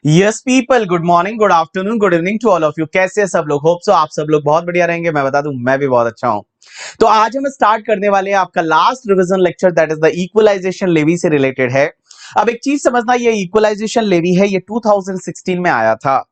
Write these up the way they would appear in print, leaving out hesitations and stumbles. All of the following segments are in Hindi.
Yes people, good morning, good afternoon, good evening to all of you. कैसे हैं सब लोग? होप सो आप सब लोग बहुत बढ़िया रहेंगे। मैं बता दूं, मैं भी बहुत अच्छा हूं। तो आज हम स्टार्ट करने वाले हैं आपका last revision lecture, that is the equalisation levy से रिलेटेड है। अब एक चीज समझना, ये इक्वलाइजेशन लेवी है, ये 2016 में आया था।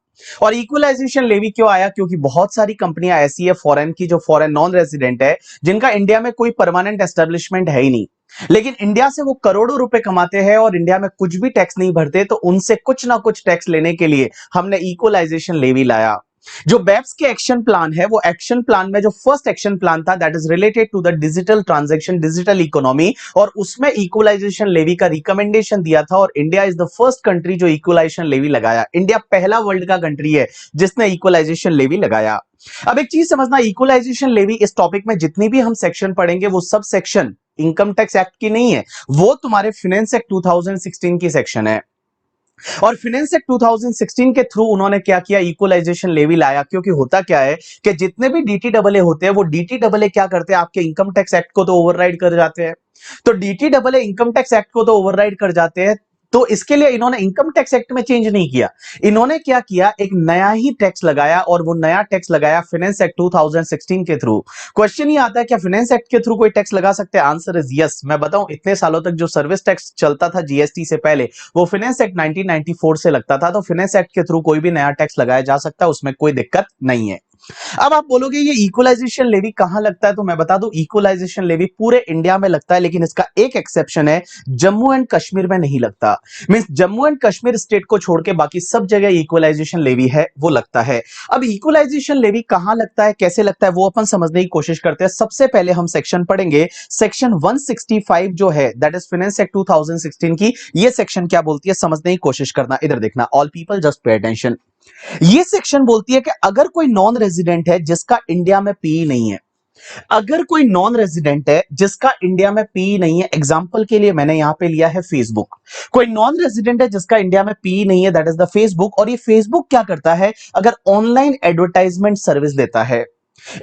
और इक्वलाइजेशन लेवी क्यों आया? क्योंकि बहुत सारी कंपनियां ऐसी है फॉरेन की, जो फॉरेन नॉन रेजिडेंट है, जिनका इंडिया में कोई परमानेंट एस्टेब्लिशमेंट है ही नहीं, लेकिन इंडिया से वो करोड़ों रुपए कमाते हैं और इंडिया में कुछ भी टैक्स नहीं भरते। तो उनसे कुछ ना कुछ टैक्स लेने के लिए हमने इक्वलाइजेशन लेवी लाया। जो बेप्स के एक्शन प्लान है, वो एक्शन प्लान में जो फर्स्ट एक्शन प्लान था, that is related to the digital transaction, digital economy, और उसमें इक्वलाइजेशन लेवी का रिकमेंडेशन दिया था। और India is the first country जो इक्वलाइजेशन लेवी लगाया। इंडिया पहला वर्ल्ड का कंट्री है जिसने इक्वलाइजेशन लेवी लगाया। अब एक चीज समझना, इक्वलाइजेशन लेवी, इस टॉपिक में जितनी भी हम सेक्शन पढ़ेंगे, वो sub section income tax act की नहीं है, वो तुम्हारे फाइनेंस एक्ट 2016 की सेक्शन है। और फाइनेंस एक्ट 2016 के थ्रू उन्होंने क्या किया? इक्वलाइजेशन लेवी लाया। क्योंकि होता क्या है कि जितने भी डीटी डबल ए होते हैं, वो डीटी डबल ए क्या करते हैं? आपके इनकम टैक्स एक्ट को तो ओवरराइड कर जाते हैं। तो DT double A income tax act को तो ओवरराइड कर जाते हैं। तो इसके लिए इन्होंने इनकम टैक्स एक्ट में चेंज नहीं किया, इन्होंने क्या किया? एक नया ही टैक्स लगाया, और वो नया टैक्स लगाया फाइनेंस एक्ट 2016 के थ्रू। क्वेश्चन ये आता है, क्या फाइनेंस एक्ट के थ्रू कोई टैक्स लगा सकते हैं? Answer is yes. मैं बताऊं, इतने सालों तक जो सर्विस टैक्स चलता था जीएसटी से पहले, वो फाइनेंस एक्ट 1994 से लगता था। तो फाइनेंस एक्ट के थ्रू कोई भी नया टैक्स लगाया जा सकता है, उसमें कोई दिक्कत नहीं है। अब आप बोलोगे ये इक्वलाइजेशन लेवी कहां लगता है? तो मैं बता दूं, इक्वलाइजेशन लेवी पूरे इंडिया में लगता है, लेकिन इसका एक एक्सेप्शन है, जम्मू एंड कश्मीर में नहीं लगता। Means Jammu and Kashmir state को छोड़ के बाकी सब जगह इक्वलाइजेशन लेवी है वो लगता है। अब इक्वलाइजेशन लेवी कहां लगता है, कैसे लगता है, वो अपन समझने की कोशिश करते हैं। सबसे पहले हम सेक्शन पढ़ेंगे, सेक्शन 165 जो है, दैट इज फाइनेंस एक्ट 2016 की। ये सेक्शन क्या बोलती है, समझने की कोशिश करना। इधर देखना, all people just pay attention. ये सेक्शन बोलती है कि अगर कोई नॉन रेजिडेंट है जिसका इंडिया में पी नहीं है, अगर कोई नॉन रेजिडेंट है जिसका इंडिया में पी नहीं है, एग्जांपल के लिए मैंने यहां पे लिया है फेसबुक। कोई नॉन रेजिडेंट है जिसका इंडिया में पी नहीं है, दैट इज द फेसबुक। और ये फेसबुक क्या करता है? अगर ऑनलाइन एडवर्टाइजमेंट सर्विस देता है।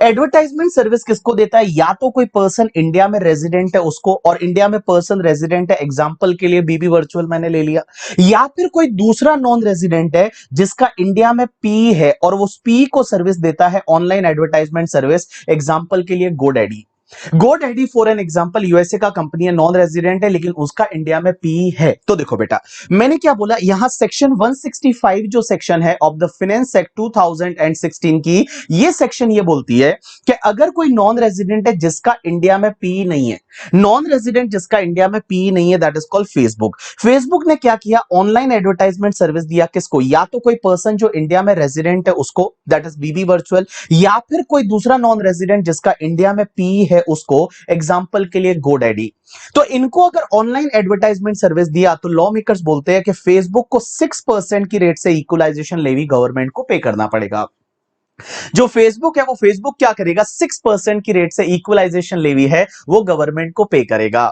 एडवर्टाइजमेंट सर्विस किसको देता है? या तो कोई पर्सन इंडिया में रेजिडेंट है उसको, और इंडिया में पर्सन रेजिडेंट है, एग्जांपल के लिए बीबी वर्चुअल मैंने ले लिया। या फिर कोई दूसरा नॉन रेजिडेंट है जिसका इंडिया में पी है और वो पी को सर्विस देता है, ऑनलाइन एडवर्टाइजमेंट सर्विस, एग्जांपल के लिए GoDaddy. GoDaddy for an example USA का कंपनी है, नॉन रेजिडेंट है, लेकिन उसका इंडिया में पी है। तो देखो बेटा, मैंने क्या बोला, यहां सेक्शन 165 जो सेक्शन है ऑफ द फाइनेंस एक्ट 2016 की, ये सेक्शन ये बोलती है कि अगर कोई नॉन रेजिडेंट है जिसका इंडिया में पी नहीं है, नॉन रेजिडेंट जिसका इंडिया में पी नहीं है, that is called Facebook. Facebook ने क्या किया? ऑनलाइन एडवर्टाइजमेंट सर्विस दिया। किसको? या तो कोई पर्सन जो इंडिया में रेजिडेंट है उसको, दैट इज बीबी वर्चुअल, या फिर कोई दूसरा नॉन रेजिडेंट जिसका इंडिया में पी है उसको, एग्जांपल के लिए गोडैडी। तो इनको अगर ऑनलाइन एडवर्टाइजमेंट सर्विस दिया, तो लॉ मेकर्स बोलते हैं कि फेसबुक को 6% की रेट से इक्वलाइजेशन लेवी गवर्नमेंट को पे करना पड़ेगा। जो फेसबुक है, वो फेसबुक क्या करेगा? 6% की रेट से इक्वलाइजेशन लेवी है वो गवर्नमेंट को पे करेगा।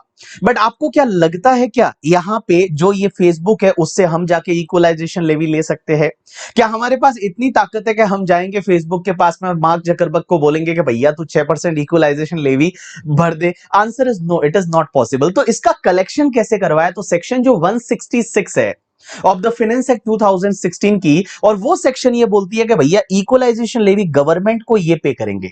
बट आपको क्या लगता है, क्या यहां पे जो ये फेसबुक है उससे हम जाके इक्वलाइजेशन लेवी ले सकते हैं? क्या हमारे पास इतनी ताकत है कि हम जाएंगे फेसबुक के पास में, मार्क जकरबर्ग को बोलेंगे कि भैया तू 6% इक्वलाइजेशन लेवी भर दे? Answer is no, it is not possible. तो इसका कलेक्शन कैसे करवाया? तो सेक्शन जो 166 है ऑफ द फाइनेंस एक्ट 2016 की, और वो सेक्शन ये बोलती है कि भैया इक्वलाइजेशन लेवी गवर्नमेंट को ये पे करेंगे।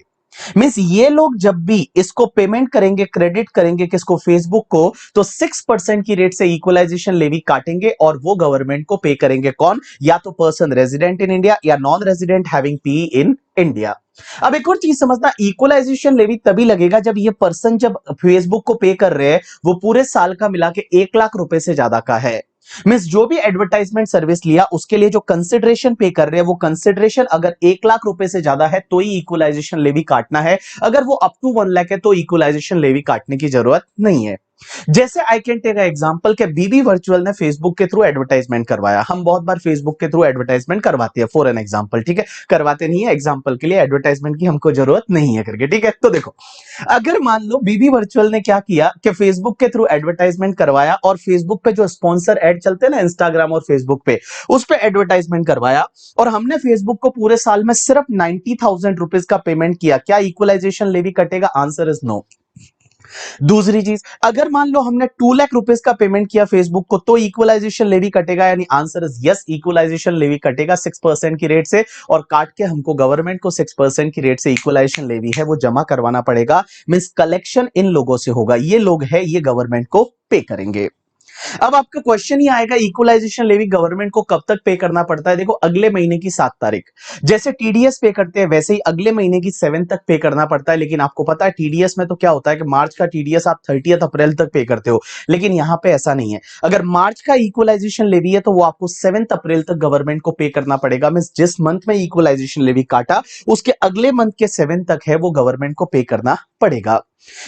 मींस ये लोग जब भी इसको पेमेंट करेंगे, क्रेडिट करेंगे किसको? फेसबुक को, तो 6% की रेट से इक्वलाइजेशन लेवी काटेंगे और वो गवर्नमेंट को पे करेंगे। कौन? या तो पर्सन रेजिडेंट इन इंडिया या non resident having P in India. अब एक और चीज समझना, इक्वलाइजेशन लेवी तभी लगेगा जब ये पर्सन, जब फेसबुक को पे कर रहे हैं, वो पूरे साल का मिला के 1 लाख रुपए से ज्यादा का है। मींस जो भी एडवर्टाइजमेंट सर्विस लिया उसके लिए जो कंसिडरेशन पे कर रहे हैं, वो कंसिडरेशन अगर 1 लाख रुपए से ज्यादा है तो ही इक्वलाइजेशन लेवी काटना है। अगर वो अप टू 1 लाख है तो इक्वलाइजेशन लेवी काटने की जरूरत नहीं है। जैसे आई कैन टेक एग्जांपल के बीबी वर्चुअल ने फेसबुक के थ्रू एडवर्टाइजमेंट करवाया। हम बहुत बार फेसबुक के थ्रू एडवर्टाइजमेंट करवाते हैं, फॉर एन एग्जांपल, ठीक है? करवाते नहीं है, एग्जांपल के लिए, एडवर्टाइजमेंट की हमको जरूरत नहीं है करके, ठीक है? तो देखो, अगर मान लो बीबी वर्चुअल ने क्या किया कि फेसबुक के थ्रू एडवर्टाइजमेंट करवाया, और फेसबुक पे जो स्पॉन्सर एड चलते हैं ना, इंस्टाग्राम और फेसबुक पे, उस पे एडवर्टाइजमेंट करवाया, और हमने फेसबुक को पूरे साल में सिर्फ 90,000 रुपीज का पेमेंट किया, क्या इक्वलाइजेशन लेवी कटेगा? Answer is no. दूसरी चीज, अगर मान लो हमने 2 लाख रुपीस का पेमेंट किया फेसबुक को, तो इक्वलाइजेशन लेवी कटेगा? यानी answer is yes, equalisation levy कटेगा 6% की रेट से, और काट के हमको गवर्नमेंट को 6% की रेट से इक्वलाइजेशन लेवी है वो जमा करवाना पड़ेगा। मींस कलेक्शन इन लोगों से होगा, ये लोग है ये गवर्नमेंट को पे करेंगे। अब आपका क्वेश्चन ही आएगा इक्वलाइजेशन लेवी गवर्नमेंट को कब तक पे करना पड़ता है? देखो, अगले महीने की 7 तारीख, जैसे टीडीएस पे करते हैं वैसे ही अगले महीने की 7 तक पे करना पड़ता है। लेकिन आपको पता है टीडीएस में तो क्या होता है कि मार्च का टीडीएस आप 30 अप्रैल तक पे करते हो, लेकिन यहां पे ऐसा नहीं है। अगर मार्च का इक्वलाइजेशन लेवी है तो वो आपको 7 अप्रैल तक गवर्नमेंट को पे करना पड़ेगा। मीन जिस मंथ में इक्वलाइजेशन लेवी काटा उसके अगले मंथ के 7 तक है वो गवर्नमेंट को पे करना पड़ेगा।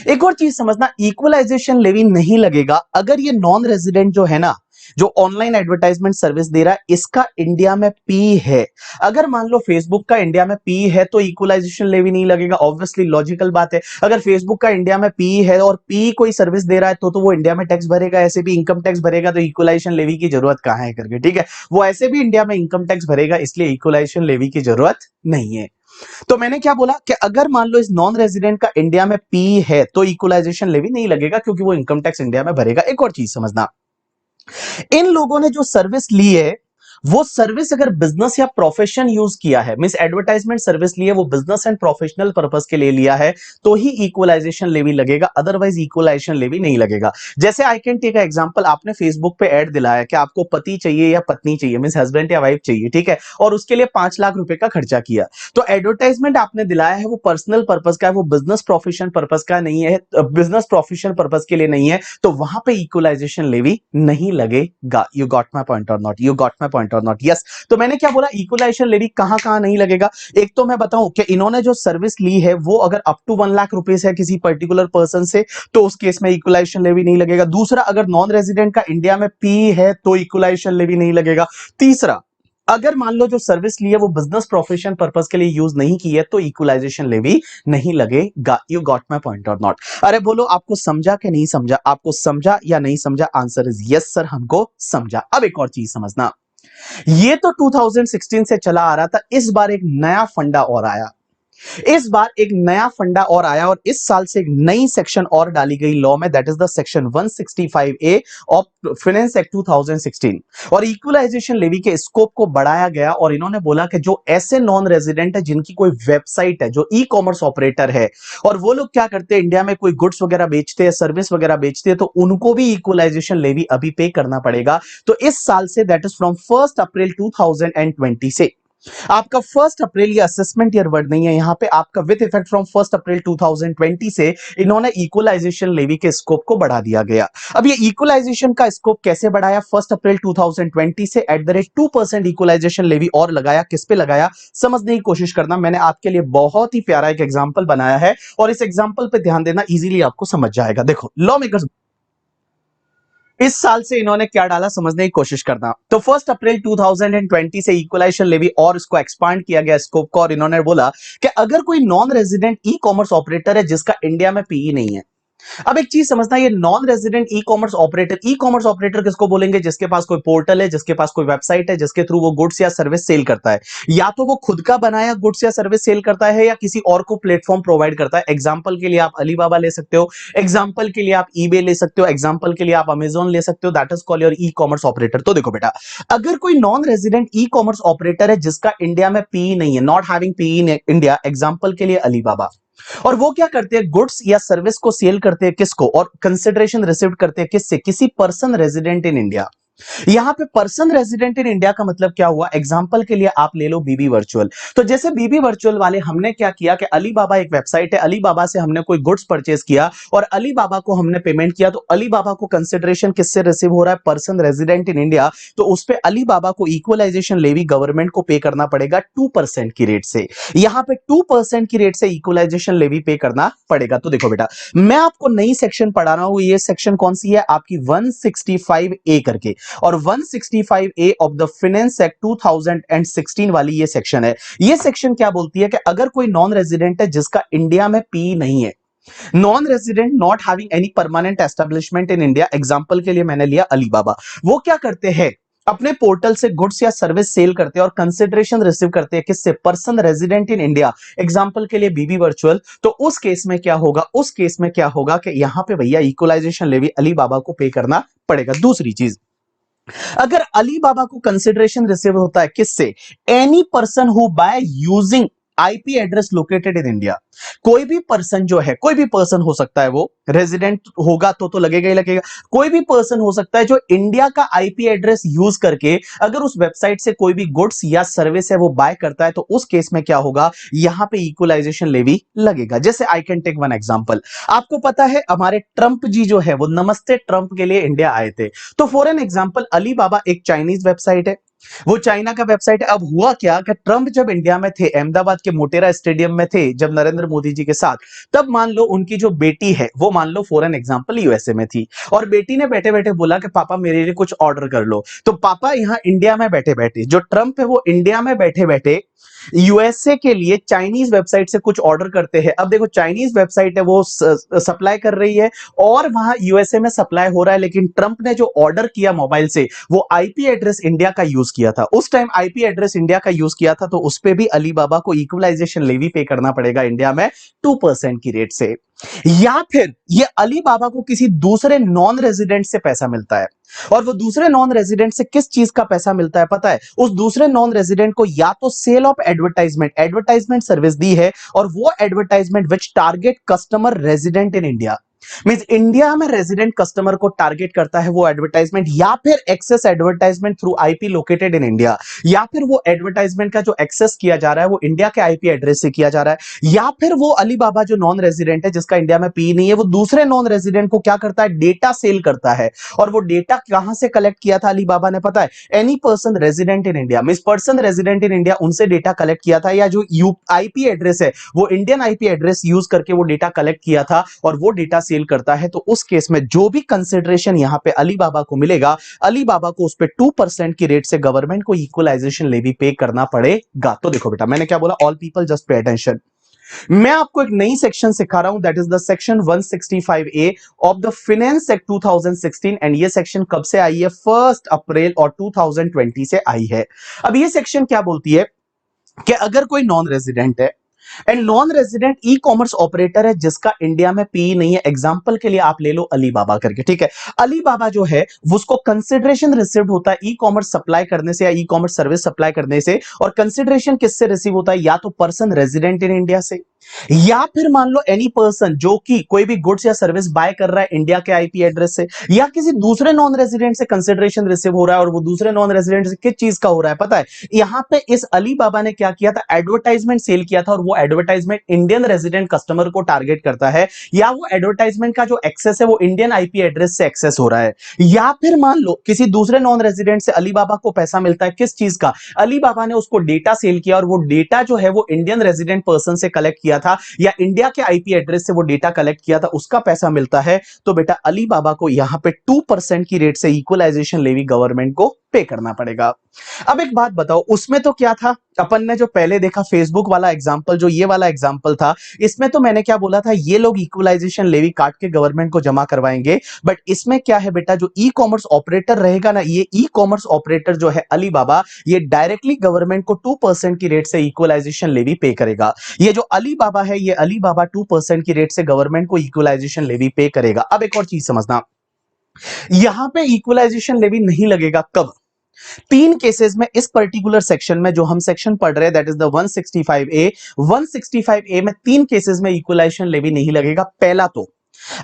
एक और चीज समझना, इक्वलाइजेशन लेवी नहीं लगेगा अगर ये नॉन रेजिडेंट जो है ना, जो ऑनलाइन एडवर्टाइजमेंट सर्विस दे रहा है, इसका इंडिया में पी है। अगर मान लो फेसबुक का इंडिया में पी है तो इक्वलाइजेशन लेवी नहीं लगेगा, ऑब्वियसली लॉजिकल बात है। अगर फेसबुक का इंडिया में पी है और पी कोई सर्विस दे रहा है तो वो इंडिया में टैक्स भरेगा, ऐसे भी इनकम टैक्स भरेगा, तो इक्वलाइजेशन लेवी की जरूरत कहां है करके, ठीक है। वो ऐसे भी इंडिया में इनकम टैक्स भरेगा, इसलिए इक्वलाइजेशन लेवी की जरूरत नहीं है। तो मैंने क्या बोला कि अगर मान लो इस नॉन रेजिडेंट का इंडिया में पी है तो इक्वलाइजेशन लेवी नहीं लगेगा, क्योंकि वो इनकम टैक्स इंडिया में भरेगा। एक और चीज समझना, इन लोगों ने जो सर्विस ली है वो सर्विस अगर बिजनेस या प्रोफेशन यूज किया है, मींस एडवर्टाइजमेंट सर्विस ली है वो बिजनेस एंड प्रोफेशनल पर्पस के लिए लिया है, तो ही इक्वलाइजेशन लेवी लगेगा, अदरवाइज इक्वलाइजेशन लेवी नहीं लगेगा। जैसे आई कैन टेक एग्जांपल, आपने फेसबुक पे ऐड दिलाया कि आपको पति चाहिए या पत्नी चाहिए, मींस हस्बैंड या वाइफ चाहिए, ठीक है, और उसके लिए 5 लाख रुपए का खर्चा किया। तो एडवर्टाइजमेंट आपने दिलाया है वो पर्सनल पर्पस का है, वो बिजनेस प्रोफेशन पर्पस का नहीं है, बिजनेस प्रोफेशन पर्पस के लिए नहीं है, तो वहां पे इक्वलाइजेशन लेवी नहीं लगेगा। यू गॉट माई पॉइंट और not? You got my point और नॉट? यस। तो मैंने क्या बोला, इक्वलाइजेशन लेवी कहां कहां नहीं लगेगा। एक तो मैं बताऊं कि इन्होंने जो सर्विस ली है वो अगर अप टू 1 लाख रुपीस है किसी पर्टिकुलर पर्सन से, तो उस केस में इक्वलाइजेशन लेवी नहीं लगेगा। दूसरा, अगर नॉन रेजिडेंट का इंडिया में पी है तो इक्वलाइजेशन लेवी नहीं लगेगा। तीसरा, अगर मान लो जो सर्विस ली है वो बिजनेस प्रोफेशन पर्पस के लिए यूज नहीं की है तो इक्वलाइजेशन लेवी नहीं लगेगा। यू गॉट माई पॉइंट और नॉट? अरे बोलो, आपको समझा कि नहीं समझा? आपको समझा या नहीं समझा? आंसर इज यस सर, हमको समझा। अब एक और चीज समझना, ये तो 2016 से चला आ रहा था, इस बार एक नया फंडा और आया। इस बार एक नया फंडा और आया और इस साल से एक नई सेक्शन और डाली गई लॉ में, that is the section 165A of finance act 2016। और इक्वलाइजेशन लेवी के स्कोप को बढ़ाया गया और इन्होंने बोला कि जो ऐसे नॉन रेजिडेंट है जिनकी कोई वेबसाइट है, जो ई कॉमर्स ऑपरेटर है, और वो लोग क्या करते हैं, इंडिया में कोई गुड्स वगैरह बेचते हैं, सर्विस वगैरह बेचते हैं, तो उनको भी इक्वलाइजेशन लेवी अभी पे करना पड़ेगा। तो इस साल से, दैट इज फ्रॉम 1 अप्रैल 2020 से, आपका 1 अप्रैल, ये असेसमेंट ईयर वर्ड नहीं है यहां पे, आपका विद इफेक्ट फ्रॉम 1 अप्रैल 2020 से इन्होंने इक्वलाइजेशन लेवी के स्कोप को बढ़ा दिया गया। अब ये इक्वलाइजेशन का स्कोप कैसे बढ़ाया? 1 अप्रैल 2020 से @2% इक्वलाइजेशन लेवी और लगाया। किस पे लगाया, समझने की कोशिश करना। मैंने आपके लिए बहुत ही प्यारा एक एग्जांपल बनाया है और इस एग्जांपल पे ध्यान देना, इजीली आपको समझ जाएगा। देखो, लॉ मेकर्स इस साल से इन्होंने क्या डाला, समझने की कोशिश करना। तो 1 अप्रैल 2020 से इक्वलाइजेशन लेवी और इसको एक्सपांड किया गया स्कोप को, और इन्होंने बोला कि अगर कोई non resident e commerce operator है जिसका इंडिया में पीई नहीं है। अब एक चीज समझना, ये non resident e commerce operator किसको बोलेंगे? जिसके पास कोई पोर्टल है, जिसके पास कोई वेबसाइट है, जिसके थ्रू वो गुड्स या सर्विस सेल करता है। या तो वो खुद का बनाया गुड्स या सर्विस सेल करता है या किसी और को प्लेटफॉर्म प्रोवाइड करता है। एग्जांपल के लिए आप अलीबाबा ले सकते हो, एग्जांपल के लिए आप ईबे ले सकते हो, एग्जांपल के लिए आप अमेजोन ले सकते हो। That is called your e commerce operator. तो देखो बेटा, अगर कोई non resident e commerce operator है जिसका इंडिया में पी नहीं है, not having P in India, example के लिए अलीबाबा, और वो क्या करते हैं, गुड्स या सर्विस को सेल करते हैं किसको, और कंसिडरेशन रिसीव करते हैं किससे, किसी पर्सन रेजिडेंट इन इंडिया। यहां पे पर्सन रेजिडेंट इन इंडिया का मतलब क्या हुआ? एग्जांपल के लिए आप ले लो बीबी वर्चुअल। तो जैसे बीबी वर्चुअल वाले, हमने क्या किया कि अलीबाबा एक वेबसाइट है, अलीबाबा से हमने कोई गुड्स परचेज किया और अलीबाबा को हमने पेमेंट किया, तो अलीबाबा को कंसिडरेशन किससे रिसीव हो रहा है? Person resident in India. तो उस पे अलीबाबा को इक्वलाइजेशन लेवी गवर्नमेंट को पे करना पड़ेगा 2% की रेट से। यहां पे 2% की रेट से इक्वलाइजेशन लेवी पे करना पड़ेगा। तो देखो बेटा, मैं आपको नई सेक्शन पढ़ा रहा हूं, ये सेक्शन कौन सी है आपकी? 165A करके, और 165A of the finance act 2016 वाली ये सेक्शन है। ये सेक्शन क्या बोलती है कि अगर कोई नॉन रेजिडेंट है जिसका इंडिया में पी नहीं है, non resident not having any permanent establishment in India, example के लिए मैंने लिया अलीबाबा, वो क्या करते हैं, अपने पोर्टल से गुड्स या सर्विस सेल करते हैं और कंसिडरेशन रिसीव करते हैं किससे, person resident in India, example के लिए बीबी वर्चुअल, तो उस केस में क्या होगा, उस केस में क्या होगा कि यहां पे भैया इक्वलाइजेशन लेवी अलीबाबा को पे करना पड़ेगा। दूसरी चीज, अगर अलीबाबा को कंसिडरेशन रिसीव होता है किससे, any person who by using IP address located in India, कोई भी पर्सन जो है, कोई भी पर्सन हो सकता है, वो रेजिडेंट होगा तो लगेगा ही लगेगा, कोई भी पर्सन हो सकता है जो इंडिया का आईपी एड्रेस यूज करके अगर उस वेबसाइट से कोई भी गुड्स या सर्विस है वो बाय करता है, तो उस केस में क्या होगा, यहां पे इक्वलाइजेशन लेवी लगेगा। जैसे I can take one example, आपको पता है हमारे ट्रंप जी जो है वो नमस्ते ट्रंप के लिए इंडिया आए थे, तो फॉर एन एग्जांपल अलीबाबा एक चाइनीज वेबसाइट है, वो चाइना का वेबसाइट है। अब हुआ क्या कि ट्रंप जब इंडिया में थे, अहमदाबाद के मोटेरा स्टेडियम में थे जब नरेंद्र मोदी जी के साथ, तब मान लो उनकी जो बेटी है वो मान लो फॉर एन एग्जांपल यूएसए में थी, और बेटी ने बैठे बैठे बोला कि पापा मेरे लिए कुछ ऑर्डर कर लो, तो पापा यहां इंडिया में बैठे बैठे, जो ट्रंप है वो इंडिया में बैठे बैठे यूएसए के लिए चाइनीज वेबसाइट से कुछ ऑर्डर करते हैं। अब देखो चाइनीज वेबसाइट है वो सप्लाई कर रही है और वहां यूएसए में सप्लाई हो रहा है, लेकिन ट्रंप ने जो ऑर्डर किया मोबाइल से वो आईपी एड्रेस इंडिया का यूज किया था, उस टाइम आईपी एड्रेस इंडिया का यूज किया था, तो उस पे भी अलीबाबा को इक्वलाइजेशन लेवी पे करना पड़ेगा इंडिया में 2% की रेट से। या फिर ये अलीबाबा को किसी दूसरे नॉन रेजिडेंट से पैसा मिलता है, और वो दूसरे नॉन रेजिडेंट से किस चीज का पैसा मिलता है पता है, उस दूसरे नॉन रेजिडेंट को या तो sale of advertisement, advertisement service दी है, और वो advertisement which target customer resident in India, means India में रेजिडेंट कस्टमर को टारगेट करता है वो एडवर्टाइजमेंट, या फिर access advertisement through IP located in India, या फिर वो एडवर्टाइजमेंट का जो एक्सेस किया जा रहा है वो इंडिया के आईपी एड्रेस से किया जा रहा है, या फिर वो अलीबाबा जो नॉन रेजिडेंट है जिसका इंडिया में पी नहीं है, वो दूसरे नॉन रेजिडेंट को क्या करता है, डेटा सेल करता है। और वो डेटा कहां से कलेक्ट किया था अलीबाबा ने पता है, any person resident in India, means person resident in India, उनसे डेटा कलेक्ट किया था, या जो आईपी एड्रेस है वो इंडियन आईपी एड्रेस यूज करके वो डेटा कलेक्ट किया था और वो डेटा सेल करता है, तो उस केस में जो भी कंसिडरेशन यहां पे अलीबाबा को मिलेगा, अलीबाबा को उस पे 2% की रेट से गवर्नमेंट को इक्वलाइजेशन लेवी पे करना पड़ेगा। तो देखो बेटा मैंने क्या बोला, all people just pay attention, मैं आपको एक नई सेक्शन सिखा रहा हूं, that is the section 165A of the finance act 2016, and ये सेक्शन कब से आई है, 1 अप्रैल और 2020 से आई है। अब ये सेक्शन क्या बोलती है कि अगर कोई नॉन रेजिडेंट है and non resident e commerce operator है जिसका इंडिया में पी नहीं है, एग्जांपल के लिए आप ले लो अलीबाबा करके, ठीक है, अलीबाबा जो है उसको कंसिडरेशन रिसीव होता है ई कॉमर्स सप्लाई करने से या ई कॉमर्स सर्विस सप्लाई करने से, और कंसिडरेशन किससे रिसीव होता है, या तो पर्सन रेजिडेंट इन इंडिया से, या फिर मान लो एनी पर्सन जो कि कोई भी गुड्स या सर्विस बाय कर रहा है इंडिया के आईपी एड्रेस से, या किसी दूसरे नॉन रेजिडेंट से कंसिडरेशन रिसीव हो रहा है, और वो दूसरे नॉन रेजिडेंट से किस चीज का हो रहा है पता है, यहां पे इस अलीबाबा ने क्या किया था, एडवर्टाइजमेंट सेल किया था, और वो एडवर्टाइजमेंट इंडियन रेजिडेंट कस्टमर को टारगेट करता है, या वो एडवर्टाइजमेंट का जो एक्सेस है वो इंडियन आईपी एड्रेस से एक्सेस हो रहा है, या फिर मान लो किसी दूसरे नॉन रेजिडेंट से अलीबाबा को पैसा मिलता है किस चीज का, अलीबाबा ने उसको डेटा सेल किया और वो डेटा जो है वो इंडियन रेजिडेंट पर्सन से कलेक्ट किया था या इंडिया के आईपी एड्रेस से वो डेटा कलेक्ट किया था, उसका पैसा मिलता है, तो बेटा अलीबाबा को यहां पे 2% की रेट से इक्वलाइजेशन लेवी गवर्नमेंट को पे करना पड़ेगा। अब एक बात बताओ, उसमें तो क्या था, अपन ने जो पहले देखा फेसबुक वाला एग्जांपल, जो ये वाला एग्जांपल था, इसमें तो मैंने क्या बोला था, ये लोग इक्वलाइजेशन लेवी काट के गवर्नमेंट को जमा करवाएंगे, बट इसमें क्या है बेटा, जो ई कॉमर्स ऑपरेटर रहेगा ना, ये ई कॉमर्स ऑपरेटर जो है अलीबाबा, ये डायरेक्टली गवर्नमेंट को 2% की रेट से इक्वलाइजेशन लेवी पे करेगा। ये जो अलीबाबा है, ये अलीबाबा 2% की रेट से गवर्नमेंट को इक्वलाइजेशन लेवी पे करेगा। अब एक और चीज समझना, यहां पे इक्वलाइजेशन लेवी नहीं लगेगा कब, 3 केसेस में इस पर्टिकुलर सेक्शन में जो हम सेक्शन पढ़ रहे हैं, that is the 165A, 165A में 3 केसेस में इक्वलाइजेशन लेवी नहीं लगेगा। पहला तो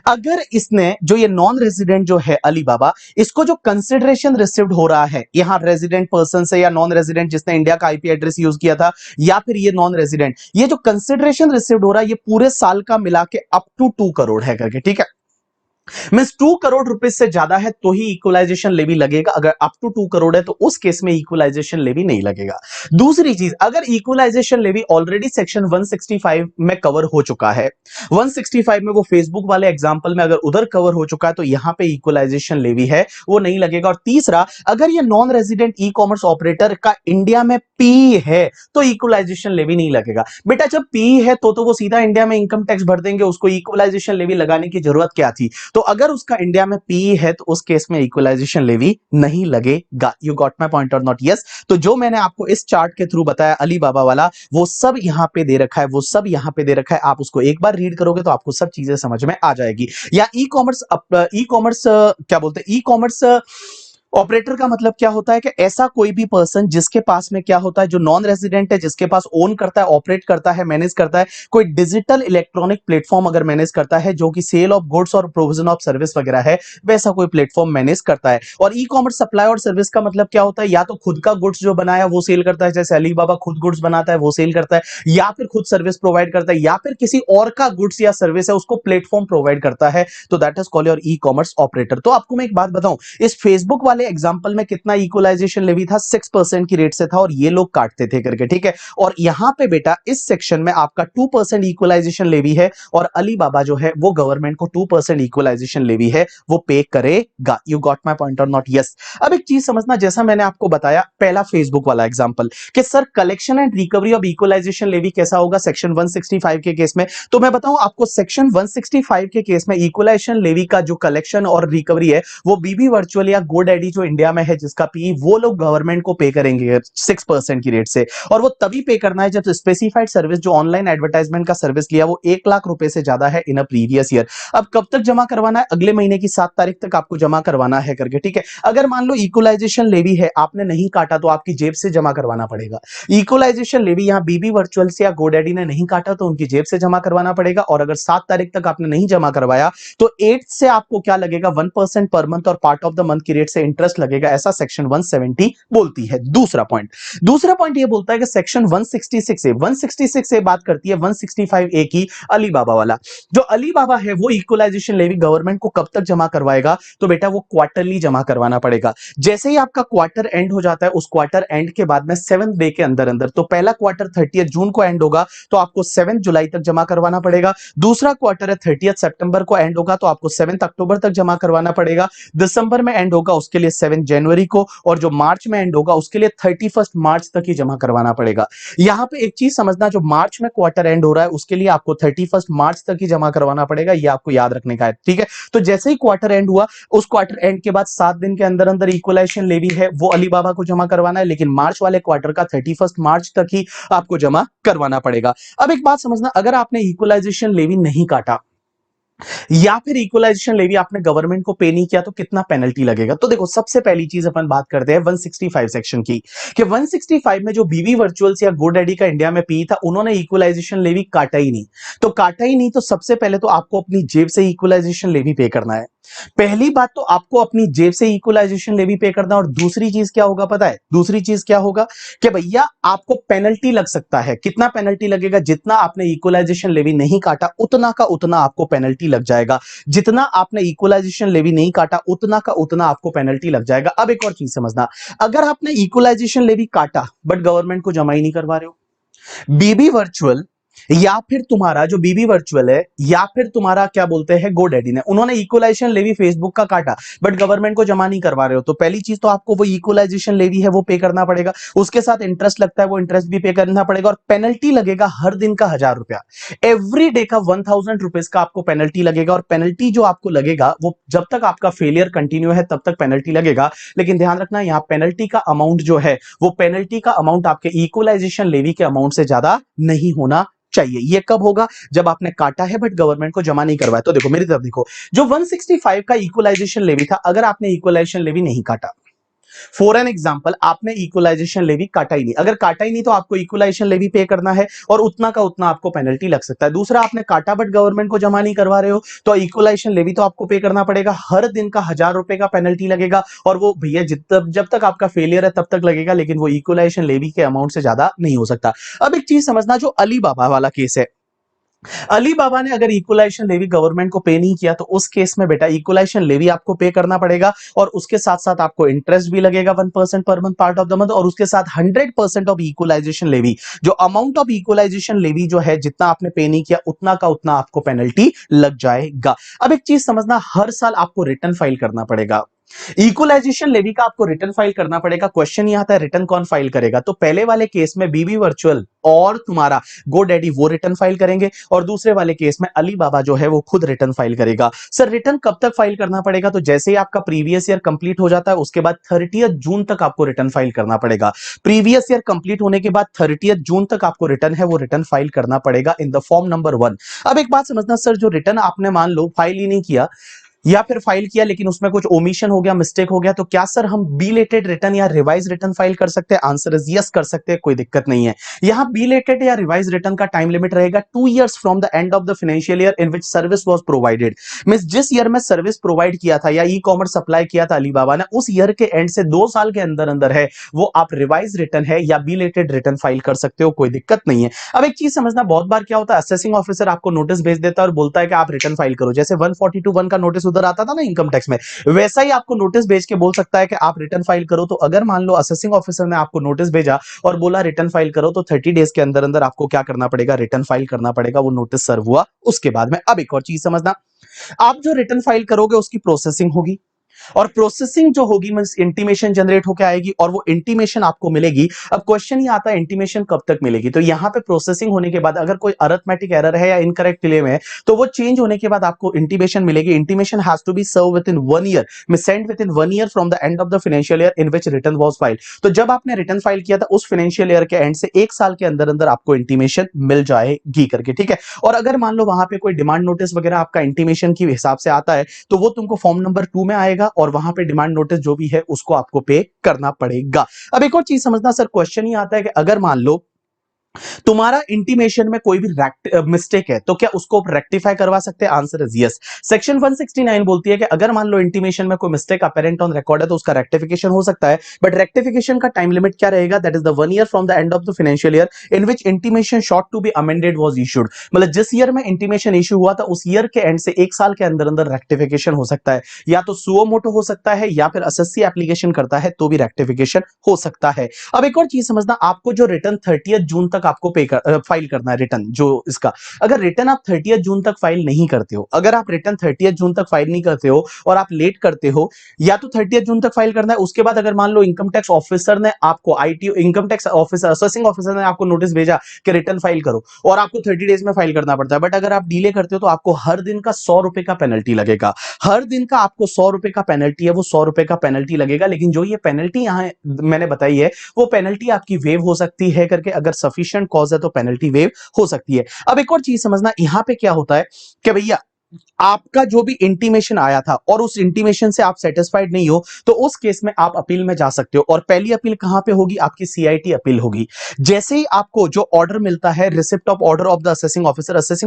अगर इसने जो ये नॉन रेजिडेंट जो है अलीबाबा, इसको जो कंसिडरेशन रिसीव्ड हो रहा है यहां रेजिडेंट पर्सन से या नॉन रेजिडेंट जिसने इंडिया का आईपी एड्रेस यूज किया था, या फिर ये नॉन रेजिडेंट, ये जो कंसिडरेशन रिसीव्ड हो रहा है ये पूरे साल का मिला के अप टू 2 करोड़ है करके, ठीक है, मींस 2 करोड़ रुपए से ज्यादा है तो ही इक्वलाइजेशन लेवी लगेगा, अगर अप टू 2 करोड़ है तो उस केस में इक्वलाइजेशन लेवी नहीं लगेगा। दूसरी चीज, अगर इक्वलाइजेशन लेवी ऑलरेडी सेक्शन 165 में कवर हो चुका है, 165 में वो फेसबुक वाले एग्जांपल में अगर उधर कवर हो चुका है तो यहां पे इक्वलाइजेशन लेवी है वो नहीं लगेगा। और तीसरा, अगर ये non resident e commerce operator का इंडिया में पी है तो इक्वलाइजेशन लेवी नहीं लगेगा। बेटा जब पी है तो वो सीधा इंडिया में इनकम टैक्स भर देंगे, उसको इक्वलाइजेशन लेवी लगाने की जरूरत क्या थी। तो अगर उसका इंडिया में पीई है तो उस केस में इक्वलाइजेशन लेवी नहीं लगेगा। यू गॉट माय पॉइंट और नॉट? यस। तो जो मैंने आपको इस चार्ट के थ्रू बताया अली बाबा वाला, वो सब यहां पे दे रखा है, वो सब यहां पे दे रखा है। आप उसको एक बार रीड करोगे तो आपको सब चीजें समझ में आ जाएगी। या ई कॉमर्स क्या बोलते हैं, ई कॉमर्स ऑपरेटर का मतलब क्या होता है कि ऐसा कोई भी पर्सन जिसके पास में क्या होता है, जो नॉन रेजिडेंट है, जिसके पास ओन करता है, ऑपरेट करता है, मैनेज करता है, कोई डिजिटल इलेक्ट्रॉनिक प्लेटफॉर्म अगर मैनेज करता है जो कि सेल ऑफ गुड्स और प्रोविजन ऑफ सर्विस वगैरह है, वैसा कोई प्लेटफॉर्म मैनेज करता है। और ई कॉमर्स सप्लाई और सर्विस का मतलब क्या होता है, या तो खुद का गुड्स जो बनाया वो सेल करता है, जैसे अलीबाबा खुद गुड्स बनाता है वो सेल करता है, या फिर खुद सर्विस प्रोवाइड करता है, या फिर किसी और का गुड्स या सर्विस है उसको प्लेटफॉर्म प्रोवाइड करता है, तो that is called your e commerce operator. तो आपको मैं एक बात बताऊं, इस फेसबुक वाले एग्जांपल में कितना इक्वलाइजेशन लेवी था, 6% की रेट से था, और ये लोग काटते थे करके, ठीक है। और यहां पे बेटा इस सेक्शन में आपका 2% इक्वलाइजेशन लेवी है, और अलीबाबा जो है वो गवर्नमेंट को 2% इक्वलाइजेशन लेवी है वो पे करेगा। यू गॉट माय पॉइंट और नॉट? यस। अब एक चीज समझना, जैसा मैंने आपको बताया पहला फेसबुक वाला एग्जांपल कि sir collection and recovery of equalisation levy कैसा होगा सेक्शन 165 के केस में, तो मैं बताऊं आपको सेक्शन 165 के केस में इक्वलाइजेशन लेवी का जो कलेक्शन और रिकवरी है वो बीबी वर्चुअल या गोडैडी जो इंडिया में है जिसका पी, वो लोग गवर्नमेंट को पे करेंगे 6% की रेट से। और वो तभी पे करना है जब स्पेसिफाइड सर्विस जो ऑनलाइन एडवर्टाइजमेंट का सर्विस लिया वो 1 लाख रुपए से ज्यादा है इन अ प्रीवियस ईयर। अब कब तक जमा करवाना है, अगले महीने की 7 तारीख तक आपको जमा करवाना है करके, ठीक है। अगर मान लो इक्वलाइजेशन लेवी है आपने नहीं काटा तो आपकी जेब से जमा करवाना पड़ेगा। इक्वलाइजेशन लेवी यहां बीबी वर्चुअल से या गोडैडी ने नहीं काटा तो उनकी जेब से जमा करवाना पड़ेगा। और अगर 7 तारीख तक आपने नहीं जमा करवाया तो 8 से आपको क्या लगेगा, 1% पर मंथ और पार्ट ऑफ द मंथ की रेट से इंटरेस्ट लगेगा, ऐसा सेक्शन 170 बोलती है। दूसरा पॉइंट ये बोलता है कि सेक्शन 166 ए बात करती है 165 ए की, अलीबाबा वाला। जो अलीबाबा है वो इक्वलाइजेशन लेवी गवर्नमेंट को कब तक जमा करवाएगा, तो बेटा वो क्वार्टरली जमा करवाना पड़ेगा। जैसे ही आपका क्वार्टर एंड हो जाता है उस क्वार्टर एंड के बाद में 7 डे के अंदर अंदर, तो पहला क्वार्टर 30 जून को एंड होगा तो आपको 7 जुलाई तक जमा करवाना पड़ेगा। दूसरा क्वार्टर है 30 सितंबर को एंड होगा तो आपको 7 अक्टूबर तक जमा करवाना पड़ेगा। दिसंबर में एंड होगा उसके लिए 7 जनवरी को, और जो मार्च में एंड होगा उसके लिए 31 मार्च तक ही जमा करवाना पड़ेगा। यहां पे एक चीज समझना, जो मार्च में क्वार्टर एंड हो रहा है उसके लिए आपको 31 मार्च तक ही जमा करवाना पड़ेगा, ये आपको याद रखने का है, ठीक है। तो जैसे ही क्वार्टर एंड हुआ उस क्वार्टर एंड के बाद 7 दिन के अंदर अंदर इक्वलाइजेशन लेवी है वो अलीबाबा को जमा करवाना है, लेकिन मार्च वाले क्वार्टर का 31 मार्च तक ही आपको जमा करवाना पड़ेगा। अब एक बात समझना, अगर आपने इक्वलाइजेशन लेवी नहीं काटा या फिर इक्वलाइजेशन लेवी आपने गवर्नमेंट को पे नहीं किया तो कितना पेनल्टी लगेगा, तो देखो सबसे पहली चीज अपन बात करते हैं 165 सेक्शन की, कि 165 में जो बीबी वर्चुअल्स या गोडैडी का इंडिया में पी था उन्होंने इक्वलाइजेशन लेवी काटा ही नहीं। तो काटा ही नहीं तो सबसे पहले तो आपको अपनी जेब से इक्वलाइजेशन लेवी पे करना है। पहली बात तो आपको अपनी जेब से इक्वलाइजेशन लेवी पे करना, और दूसरी चीज क्या होगा पता है, दूसरी चीज क्या होगा कि भैया आपको पेनल्टी लग सकता है। कितना पेनल्टी लगेगा, जितना आपने इक्वलाइजेशन लेवी नहीं काटा उतना का उतना आपको पेनल्टी लग जाएगा, जितना आपने इक्वलाइजेशन लेवी नहीं काटा उतना का उतना आपको पेनल्टी लग जाएगा। अब एक और चीज समझना, अगर आपने इक्वलाइजेशन लेवी काटा बट गवर्नमेंट को जमा ही नहीं करवा रहे हो, बीबी वर्चुअल या फिर तुम्हारा जो बीबी वर्चुअल है या फिर तुम्हारा क्या बोलते हैं गोडैडी ने, उन्होंने इक्वलाइजेशन लेवी फेसबुक का काटा बट गवर्नमेंट को जमा नहीं करवा रहे हो, तो पहली चीज तो आपको वो इक्वलाइजेशन लेवी है वो पे करना पड़ेगा, उसके साथ इंटरेस्ट लगता है वो इंटरेस्ट भी पे करना पड़ेगा, और पेनल्टी लगेगा हर दिन का 1000 रुपया, एवरी डे का 1000 रुपीज का आपको पेनल्टी लगेगा। और पेनल्टी जो आपको लगेगा वो जब तक आपका फेलियर कंटिन्यू है तब तक पेनल्टी लगेगा। लेकिन ध्यान रखना यहां पेनल्टी का अमाउंट जो है वो पेनल्टी का अमाउंट आपके इक्वलाइजेशन लेवी के अमाउंट से ज्यादा नहीं होना चाहिए। ये कब होगा, जब आपने काटा है बट गवर्नमेंट को जमा नहीं करवाया। तो देखो मेरी तरफ देखो, जो 165 का इक्वलाइजेशन लेवी था, अगर आपने इक्वलाइजेशन लेवी नहीं काटा, फॉर एन एग्जांपल आपने इक्वलाइजेशन लेवी काटा ही नहीं, अगर काटा ही नहीं तो आपको इक्वलाइजेशन लेवी पे करना है और उतना का उतना आपको पेनल्टी लग सकता है। दूसरा, आपने काटा बट गवर्नमेंट को जमा नहीं करवा रहे हो तो इक्वलाइजेशन लेवी तो आपको पे करना पड़ेगा, हर दिन का 1000 रुपए का पेनल्टी लगेगा, और वो भैया जब तक आपका फेलियर है तब तक लगेगा, लेकिन वो इक्वलाइजेशन लेवी के अमाउंट से ज्यादा नहीं हो सकता। अब एक चीज समझना, जो अलीबाबा वाला केस है, अलीबाबा ने अगर इक्वलाइजेशन लेवी गवर्नमेंट को पे नहीं किया तो उस केस में बेटा इक्वलाइजेशन लेवी आपको पे करना पड़ेगा, और उसके साथ साथ आपको इंटरेस्ट भी लगेगा 1% per month part of the month, और उसके साथ 100% ऑफ इक्वलाइजेशन लेवी, जो अमाउंट ऑफ इक्वलाइजेशन लेवी जो है जितना आपने पे नहीं किया उतना का उतना आपको पेनल्टी लग जाएगा। अब एक चीज समझना, हर साल आपको रिटर्न फाइल करना पड़ेगा। इक्वलाइजेशन लेवी का आपको रिटर्न फाइल करना पड़ेगा। क्वेश्चन ये आता है रिटर्न कौन फाइल करेगा, तो पहले वाले केस में बीबी वर्चुअल और तुम्हारा गोडैडी वो रिटर्न फाइल करेंगे और दूसरे वाले केस में अली बाबा जो है वो खुद रिटर्न फाइल करेगा। सर रिटर्न कब तक फाइल करना पड़ेगा, तो जैसे ही आपका प्रीवियस ईयर कंप्लीट हो जाता है उसके बाद 30 जून तक आपको रिटर्न फाइल करना पड़ेगा। प्रीवियस ईयर कंप्लीट होने के बाद 30 जून तक आपको रिटर्न है वो रिटर्न फाइल करना पड़ेगा इन द फॉर्म नंबर 1। अब एक बात समझना सर, जो रिटर्न आपने मान लो फाइल ही नहीं किया या फिर फाइल किया लेकिन उसमें कुछ ओमिशन हो गया, मिस्टेक हो गया, तो क्या सर हम बिलेटेड रिटर्न या रिवाइज रिटर्न फाइल कर सकते हैं? आंसर इज यस, कर सकते हैं, कोई दिक्कत नहीं है। यहां बिलेटेड या रिवाइज रिटर्न का टाइम लिमिट रहेगा 2 years from the end of the financial year in which service was provided. Means जिस ईयर में सर्विस प्रोवाइड किया था या ई कॉमर्स सप्लाई किया था अलीबाबा ने, उस ईयर के एंड से 2 साल के अंदर अंदर है वो आप रिवाइज रिटर्न है या बिलेटेड रिटर्न फाइल कर सकते हो, कोई दिक्कत नहीं है। अब एक चीज समझना, बहुत बार क्या होता है असेसिंग ऑफिसर आपको नोटिस भेज देता है और बोलता है कि आप रिटर्न फाइल करो, जैसे 142(1) का नोटिस उधर आता था ना इनकम टैक्स में, वैसा ही आपको नोटिस भेज के बोल सकता है कि आप रिटर्न फाइल करो। तो अगर मान लो असेसिंग ऑफिसर ने आपको नोटिस भेजा और बोला रिटर्न फाइल करो, तो 30 डेज के अंदर अंदर आपको क्या करना पड़ेगा, रिटर्न फाइल करना पड़ेगा। वो नोटिस सर्व हुआ उसके बाद में। अब एक और चीज समझना, आप जो रिटर्न फाइल करोगे उसकी प्रोसेसिंग होगी और प्रोसेसिंग जो होगी मींस इंटीमेशन जनरेट होकर आएगी और वो इंटीमेशन आपको मिलेगी। अब क्वेश्चन ये आता है इंटीमेशन कब तक मिलेगी, तो यहां पे प्रोसेसिंग होने के बाद अगर कोई अरिथमेटिक एरर है या इनकरेक्ट क्लेम है तो वो चेंज होने के बाद आपको इंटीमेशन मिलेगी। Intimation has to be serve within 1 year, means send within 1 year from the end of the financial year in which return was filed. तो जब आपने रिटर्न फाइल किया था उस फाइनेंशियल ईयर के एंड से 1 साल के अंदर अंदर आपको इंटीमेशन मिल जाएगी करके, ठीक है। और अगर मान लो वहां पे कोई डिमांड नोटिस वगैरह आपका इंटीमेशन के हिसाब से आता है तो वो तुमको फॉर्म नंबर 2 में आएगा और वहां पे डिमांड नोटिस जो भी है उसको आपको पे करना पड़ेगा। अब एक और चीज समझना सर, क्वेश्चन ये आता है कि अगर मान लो तुम्हारा इंटीमेशन में कोई भी मिस्टेक है तो क्या उसको रेक्टिफाई करवा सकते हैं? Answer is yes. सेक्शन 169 बोलती है कि अगर मान लो इंटीमेशन में कोई मिस्टेक अपेरेंट ऑन रिकॉर्ड है तो उसका रेक्टिफिकेशन हो सकता है, बट रेक्टिफिकेशन का टाइम लिमिट क्या रहेगा, that is the 1 year from the end of the financial year in which intimation sought to be amended was issued. मतलब जिस ईयर में इंटीमेशन इशू हुआ था उस ईयर के एंड से 1 साल के अंदर अंदर रेक्टिफिकेशन हो सकता है, या तो सुओ मोटो हो सकता है या फिर एसएससी एप्लीकेशन करता है तो भी रेक्टिफिकेशन हो सकता है। अब एक और चीज समझना, आपको जो रिटर्न 30 जून तक आपको फाइल करना है रिटर्न जो इसका, अगर रिटर्न आप 30 जून तक फाइल नहीं करते हो, अगर आप रिटर्न 30 जून तक फाइल नहीं करते हो और आप लेट करते हो, या तो 30 जून तक फाइल करना है, उसके बाद अगर मान लो इनकम टैक्स ऑफिसर ने आपको IT income tax officer assessing officer ने आपको नोटिस भेजा कि रिटर्न फाइल करो और आपको 30 डेज में फाइल करना पड़ता है, बट अगर आप डिले करते हो तो आपको हर दिन का 100 रुपए का पेनल्टी लगेगा। हर दिन का आपको 100 रुपए का पेनल्टी है, वो 100 रुपए का पेनल्टी लगेगा। लेकिन जो ये पेनल्टी यहां मैंने बताई है वो पेनल्टी आपकी वेव हो सकती है करके, अगर सफिशिएंट कॉज है तो पेनल्टी वेव हो सकती है। अब एक और चीज समझना, यहां पे क्या होता है कि भैया आपका जो भी इंटीमेशन आया था और उस इंटीमेशन से आप सेटिस्फाइड नहीं हो तो उस केस में आप अपील में जा सकते हो। और पहली अपील कहां पे होगी, आपकी सीआईटी अपील होगी। जैसे ही आपको जो ऑर्डर मिलता है, receipt of order of the assessing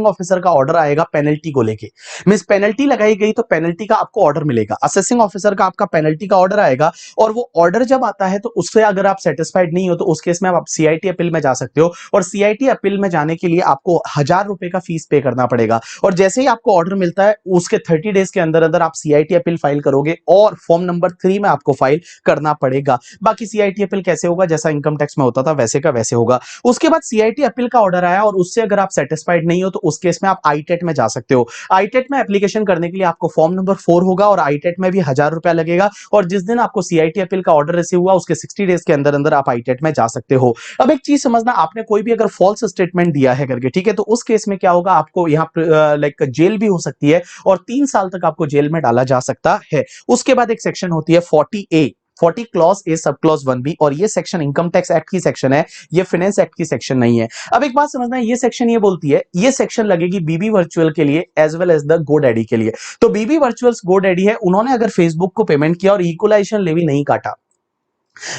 officer का ऑर्डर आएगा पेनल्टी को लेके, मींस पेनल्टी लगाई गई तो पेनल्टी का आपको ऑर्डर मिलेगा, असेसिंग ऑफिसर का आपका पेनल्टी का ऑर्डर आएगा और वो ऑर्डर जब आता है तो उससे अगर आप सेटिस्फाइड नहीं हो तो उस केस में आप सीआईटी अपील में जा सकते हो। और सीआईटी अपील में जाने के लिए आपको 1000 रुपए का फीस पे करना पड़ेगा। और जैसे ही आपको ऑर्डर मिलता है उसके 30 डेज के अंदर अंदर आप सीआईटी अपील फाइल करोगे और फॉर्म नंबर 3 में आपको फाइल करना पड़ेगा। बाकी सीआईटी अपील कैसे होगा, जैसा इनकम टैक्स में होता था वैसे का वैसे होगा। उसके बाद सीआईटी अपील का ऑर्डर आया और उससे अगर आप सेटिस्फाइड नहीं हो तो उस केस में आप आईटेट में जा सकते हो। आईटेट में एप्लीकेशन करने के लिए आपको फॉर्म नंबर 4 होगा और आईटेट में भी 1000 रुपया लगेगा। और जिस दिन आपको सीआईटी अपील का ऑर्डर रिसीव हुआ उसके 60 डेज के अंदर अंदर आप आईटेट में जा सकते हो। अब एक चीज समझना, आपने कोई भी अगर फॉल्स स्टेटमेंट दिया है करके, ठीक है, तो उस केस में क्या होगा, आपको यहाँ लाइक जेल भी हो सकती है और 3 साल तक आपको जेल में डाला जा सकता है। उसके बाद एक सेक्शन होती है 40A, 40 clause A sub clause 1B, और ये सेक्शन इनकम टैक्स एक्ट की सेक्शन है, ये फाइनेंस एक्ट की सेक्शन नहीं है। अब एक बात समझना, ये सेक्शन ये बोलती है, ये सेक्शन लगेगी बीबी वर्चुअल के लिए as well as the GoDaddy के लिए। तो बीबी वर्चुअल्स गोडैडी है, उन्होंने अगर फेसबुक को पेमेंट किया और इक्वलाइजेशन लेवी नहीं काटा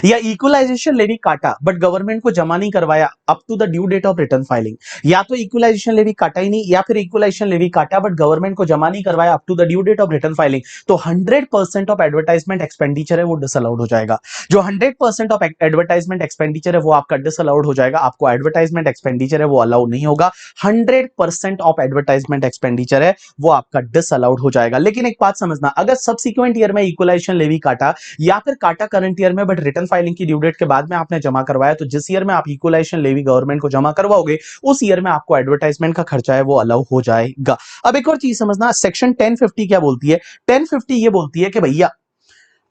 या इक्वलाइजेशन लेवी काटा बट गवर्नमेंट को जमा नहीं करवाया up to the due date of return filing, या तो इक्वलाइजेशन लेवी काटा ही नहीं या फिर इक्वलाइजेशन लेवी काटा बट गवर्नमेंट को जमा नहीं करवाया up to the due date of return filing, तो 100% ऑफ एडवर्टाइजमेंट एक्सपेंडिचर है वो डिसअलाउड हो जाएगा। जो 100% ऑफ एडवर्टाइजमेंट एक्सपेंडिचर है वो आपका डिसअलाउड हो जाएगा, आपको एडवर्टाइजमेंट एक्सपेंडिचर है वो अलाउ नहीं होगा। 100% ऑफ एडवर्टाइजमेंट एक्सपेंडिचर है वो आपका डिसअलाउड हो जाएगा। लेकिन एक बात समझना, अगर सब्सिक्वेंट ईयर में इक्वलाइजेशन लेवी काटा या फिर काटा करंट ईयर में बट रिटर्न फाइलिंग की ड्यू डेट के बाद में आपने जमा करवाया, तो जिस ईयर में आप इक्वलाइजेशन लेवी गवर्नमेंट को जमा करवाओगे उस ईयर में आपको एडवर्टाइजमेंट का खर्चा है वो अलाउ हो जाएगा। अब एक और चीज समझना, सेक्शन 1050 क्या बोलती है, 1050 ये बोलती है कि भैया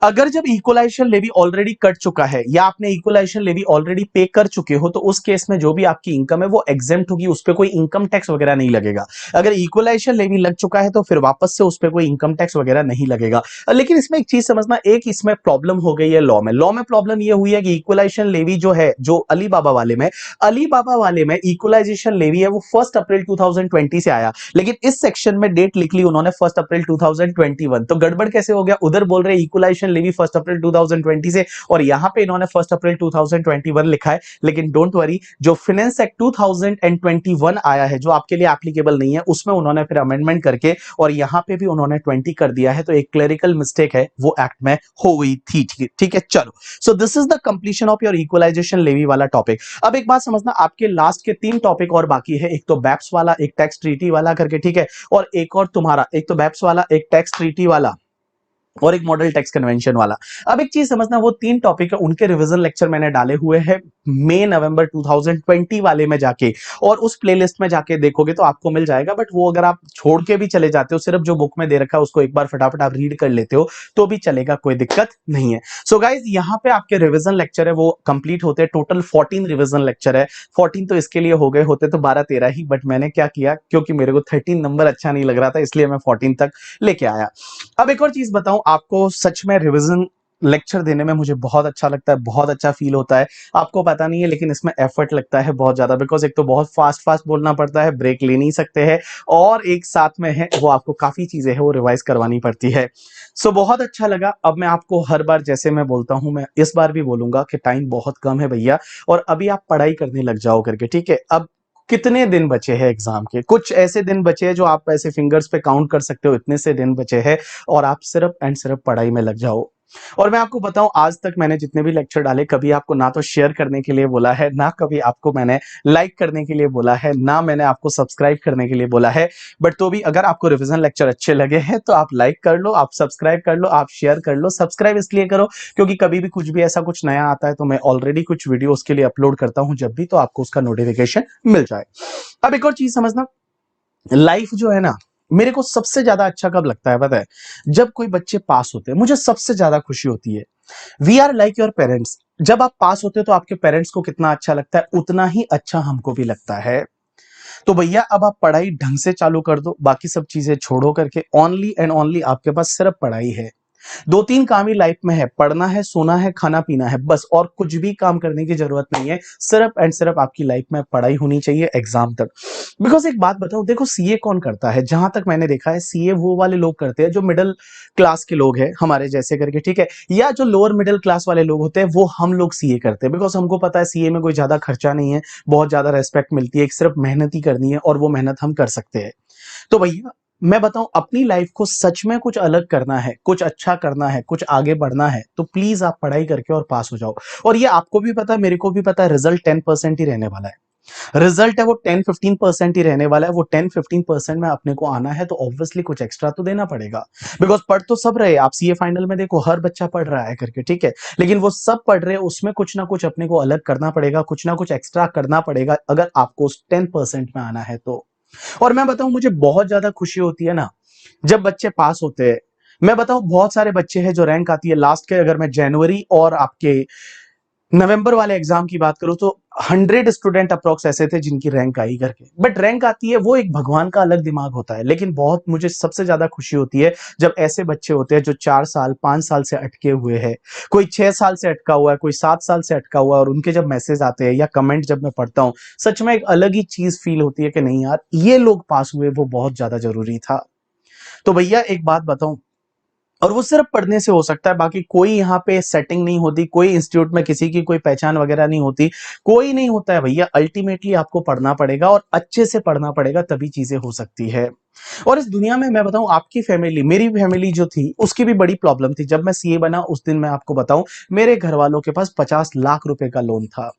अगर जब इक्वलाइजेशन लेवी ऑलरेडी कट चुका है या आपने इक्वलाइजेशन लेवी ऑलरेडी पे कर चुके हो तो उस केस में जो भी आपकी इनकम है वो एग्जेम्प्ट होगी, उस पर कोई इनकम टैक्स वगैरह नहीं लगेगा। अगर इक्वलाइजेशन लेवी लग चुका है तो फिर वापस से उस पर कोई इनकम टैक्स वगैरह नहीं लगेगा। लेकिन इसमें एक चीज समझना, एक इसमें प्रॉब्लम हो गई है लॉ में प्रॉब्लम ये हुई है कि इक्वलाइजेशन लेवी जो है, जो अलीबाबा वाले में इक्वलाइजेशन लेवी है वो 1 अप्रैल 2020 से आया, लेकिन इस सेक्शन में डेट लिख ली उन्होंने 1 अप्रैल 2021। तो गड़बड़ कैसे हो गया, उधर बोल रहे इक्वलाइजेशन लेवी 1 अप्रैल 2020 से और यहां पे इन्होंने 1 अप्रैल 2021 लिखा है। लेकिन डोंट वरी, जो फाइनेंस एक्ट 2021 आया है जो आपके लिए एप्लीकेबल नहीं है, उसमें उन्होंने फिर अमेंडमेंट करके और यहां पे भी उन्होंने 20 कर दिया है। तो एक क्लरिकल मिस्टेक है वो एक्ट में हो गई थी। ठीक है, चलो। So this is the completion of your equalisation levy वाला टॉपिक। अब एक बात समझना, आपके लास्ट के 3 टॉपिक और बाकी है, एक तो बैप्स वाला, एक टैक्स ट्रीटी वाला करके, ठीक है, और एक और तुम्हारा, एक तो बैप्स वाला, एक टैक्स ट्रीटी वाला और एक मॉडल टैक्स कन्वेंशन वाला। अब एक चीज समझना, वो 3 टॉपिक है, उनके रिवीजन लेक्चर मैंने डाले हुए हैं मई नवंबर 2020 वाले में जाके, और उस प्लेलिस्ट में जाके देखोगे तो आपको मिल जाएगा। बट वो अगर आप छोड़ के भी चले जाते हो, सिर्फ जो बुक में दे रखा है उसको एक बार फटाफट आप रीड कर लेते हो तो भी चलेगा, कोई दिक्कत नहीं है। सो गाइज, यहाँ पे आपके रिवीजन लेक्चर है वो कंप्लीट होते हैं। टोटल 14 रिवीजन लेक्चर है। 14 तो इसके लिए हो गए, होते तो 12-13 ही, बट मैंने क्या किया, क्योंकि मेरे को 13 नंबर अच्छा नहीं लग रहा था, इसलिए मैं 14 तक लेके आया। अब एक और चीज बताऊं आपको, सच में रिवीजन लेक्चर देने में मुझे बहुत अच्छा लगता है, बहुत अच्छा फील होता है। आपको पता नहीं है, लेकिन इसमें एफर्ट लगता है बहुत ज्यादा, बिकॉज एक तो बहुत फास्ट फास्ट बोलना पड़ता है, ब्रेक ले नहीं सकते हैं, और एक साथ में है वो आपको काफी चीजें है वो रिवाइज करवानी पड़ती है। सो बहुत अच्छा लगा। अब मैं आपको हर बार जैसे मैं बोलता हूं, मैं इस बार भी बोलूंगा कि टाइम बहुत कम है भैया, और अभी आप पढ़ाई करने लग जाओ करके, ठीक है। अब कितने दिन बचे हैं एग्जाम के, कुछ ऐसे दिन बचे हैं जो आप ऐसे फिंगर्स पे काउंट कर सकते हो, इतने से दिन बचे हैं, और आप सिर्फ एंड सिर्फ पढ़ाई में लग जाओ। और मैं आपको बताऊं, आज तक मैंने जितने भी लेक्चर डाले, कभी आपको ना तो शेयर करने के लिए बोला है, ना कभी आपको मैंने लाइक करने के लिए बोला है, ना मैंने आपको सब्सक्राइब करने के लिए बोला है। बट तो भी अगर आपको रिवीजन लेक्चर अच्छे लगे हैं तो आप लाइक कर लो, आप सब्सक्राइब कर लो, आप शेयर कर लो। सब्सक्राइब इसलिए करो क्योंकि कभी भी कुछ भी ऐसा कुछ नया आता है तो मैं ऑलरेडी कुछ वीडियो उसके लिए अपलोड करता हूं जब भी, तो आपको उसका नोटिफिकेशन मिल जाए। अब एक और चीज समझना, लाइफ जो है ना, मेरे को सबसे ज्यादा अच्छा कब लगता है पता है, जब कोई बच्चे पास होते हैं, मुझे सबसे ज्यादा खुशी होती है। We are like your parents. जब आप पास होते हो तो आपके पेरेंट्स को कितना अच्छा लगता है, उतना ही अच्छा हमको भी लगता है। तो भैया अब आप पढ़ाई ढंग से चालू कर दो, बाकी सब चीजें छोड़ो करके, ओनली एंड ओनली आपके पास सिर्फ पढ़ाई है। 2-3 काम ही लाइफ में है, पढ़ना है, सोना है, खाना पीना है, बस, और कुछ भी काम करने की जरूरत नहीं है। सिर्फ एंड सिर्फ आपकी लाइफ में पढ़ाई होनी चाहिए एग्जाम तक। बिकॉज एक बात बताऊं, देखो सीए कौन करता है, जहां तक मैंने देखा है सीए वो वाले लोग करते हैं जो मिडिल क्लास के लोग हैं हमारे जैसे करके, ठीक है, या जो लोअर मिडिल क्लास वाले लोग होते हैं वो हम लोग सीए करते हैं। बिकॉज हमको पता है सीए में कोई ज्यादा खर्चा नहीं है, बहुत ज्यादा रेस्पेक्ट मिलती है, सिर्फ मेहनत ही करनी है और वो मेहनत हम कर सकते हैं। तो भैया मैं बताऊं, अपनी लाइफ को सच में कुछ अलग करना है, कुछ अच्छा करना है, कुछ आगे बढ़ना है, तो प्लीज आप पढ़ाई करके और पास हो जाओ। और ये आपको भी पता है, मेरे को भी पता है, रिजल्ट 10% ही रहने वाला है। रिजल्ट है वो 10-15% ही रहने वाला है। वो 10-15% में अपने को आना है तो ऑब्वियसली कुछ एक्स्ट्रा तो देना पड़ेगा। बिकॉज पढ़ तो सब रहे, आप सीए फाइनल में देखो हर बच्चा पढ़ रहा है करके, ठीक है, लेकिन वो सब पढ़ रहे हैं, उसमें कुछ ना कुछ अपने को अलग करना पड़ेगा, कुछ ना कुछ एक्स्ट्रा करना पड़ेगा अगर आपको उस 10% में आना है तो। और मैं बताऊं, मुझे बहुत ज्यादा खुशी होती है ना जब बच्चे पास होते हैं। मैं बताऊं, बहुत सारे बच्चे हैं जो रैंक आती है लास्ट के, अगर मैं जनवरी और आपके नवंबर वाले एग्जाम की बात करूं तो 100 स्टूडेंट अप्रोक्स ऐसे थे जिनकी रैंक आई करके। बट रैंक आती है वो एक भगवान का अलग दिमाग होता है, लेकिन बहुत मुझे सबसे ज्यादा खुशी होती है जब ऐसे बच्चे होते हैं जो 4 साल 5 साल से अटके हुए हैं, कोई 6 साल से अटका हुआ है, कोई 7 साल से अटका हुआ है, और उनके जब मैसेज आते हैं या कमेंट जब मैं पढ़ता हूं, सच में एक अलग ही चीज फील होती है कि नहीं यार, ये लोग पास हुए वो बहुत ज्यादा जरूरी था। तो भैया एक बात बताऊं, और वो सिर्फ पढ़ने से हो सकता है, बाकी कोई यहाँ पे सेटिंग नहीं होती, कोई इंस्टीट्यूट में किसी की कोई पहचान वगैरह नहीं होती, कोई नहीं होता है भैया। अल्टीमेटली आपको पढ़ना पड़ेगा और अच्छे से पढ़ना पड़ेगा, तभी चीजें हो सकती है। और इस दुनिया में मैं बताऊं, आपकी फैमिली, मेरी फैमिली जो थी उसकी भी बड़ी प्रॉब्लम थी। जब मैं सीए बना उस दिन मैं आपको बताऊं, मेरे घर वालों के पास 50 लाख रुपए का लोन था।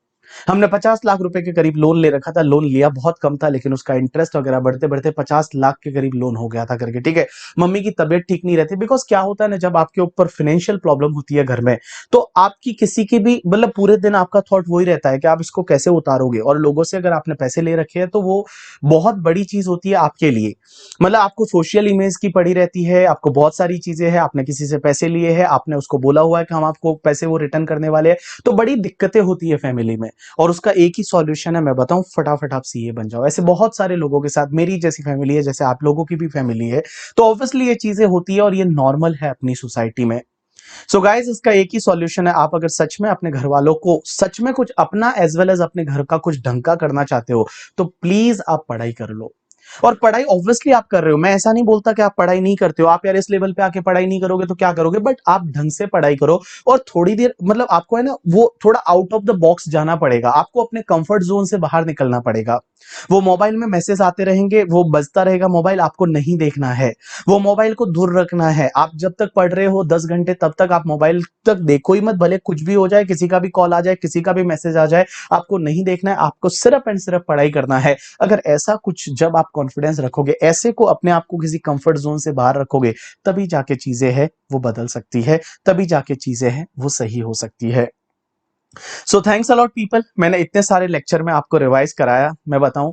हमने 50 लाख रुपए के करीब लोन ले रखा था, लोन लिया बहुत कम था लेकिन उसका इंटरेस्ट वगैरह बढ़ते बढ़ते 50 लाख के करीब लोन हो गया था करके, ठीक है। मम्मी की तबीयत ठीक नहीं रहती, बिकॉज क्या होता है ना, जब आपके ऊपर फाइनेंशियल प्रॉब्लम होती है घर में, तो आपकी किसी की भी मतलब पूरे दिन आपका थॉट वही रहता है कि आप इसको कैसे उतारोगे। और लोगों से अगर आपने पैसे ले रखे हैं तो वो बहुत बड़ी चीज होती है आपके लिए। मतलब आपको सोशल इमेज की पड़ी रहती है, आपको बहुत सारी चीजें हैं, आपने किसी से पैसे लिए हैं, आपने उसको बोला हुआ है कि हम आपको पैसे वो रिटर्न करने वाले हैं, तो बड़ी दिक्कतें होती है फैमिली में। और उसका एक ही सॉल्यूशन है, मैं बताऊं, फटाफट आप सीए बन जाओ। ऐसे बहुत सारे लोगों के साथ, मेरी जैसी फैमिली है, जैसे आप लोगों की भी फैमिली है, तो ऑब्वियसली ये चीजें होती है और ये नॉर्मल है अपनी सोसाइटी में। सो गाइस, इसका एक ही सॉल्यूशन है, आप अगर सच में अपने घर वालों को सच में कुछ अपना एज वेल एज अपने घर का कुछ ढंग का करना चाहते हो, तो प्लीज आप पढ़ाई कर लो। और पढ़ाई ऑब्वियसली आप कर रहे हो, मैं ऐसा नहीं बोलता कि आप पढ़ाई नहीं करते हो, आप यार इस लेवल पे आके पढ़ाई नहीं करोगे तो क्या करोगे, बट आप ढंग से पढ़ाई करो। और थोड़ी देर मतलब आपको है ना वो थोड़ा आउट ऑफ द बॉक्स जाना पड़ेगा, आपको अपने कंफर्ट जोन से बाहर निकलना पड़ेगा। वो मोबाइल में मैसेज आते रहेंगे, वो बजता रहेगा मोबाइल, आपको नहीं देखना है, वो मोबाइल को दूर रखना है। आप जब तक पढ़ रहे हो 10 घंटे, तब तक आप मोबाइल तक देखो ही मत, भले कुछ भी हो जाए, किसी का भी कॉल आ जाए, किसी का भी मैसेज आ जाए, आपको नहीं देखना है, आपको सिर्फ एंड सिर्फ पढ़ाई करना है। अगर ऐसा कुछ जब आप कॉन्फिडेंस रखोगे, ऐसे को अपने आप को किसी कंफर्ट जोन से बाहर रखोगे, तभी जाके चीजें हैं वो बदल सकती है, तभी जाके चीजें हैं वो सही हो सकती है। सो थैंक्स अलॉट पीपल, मैंने इतने सारे लेक्चर में आपको रिवाइज कराया। मैं बताऊं,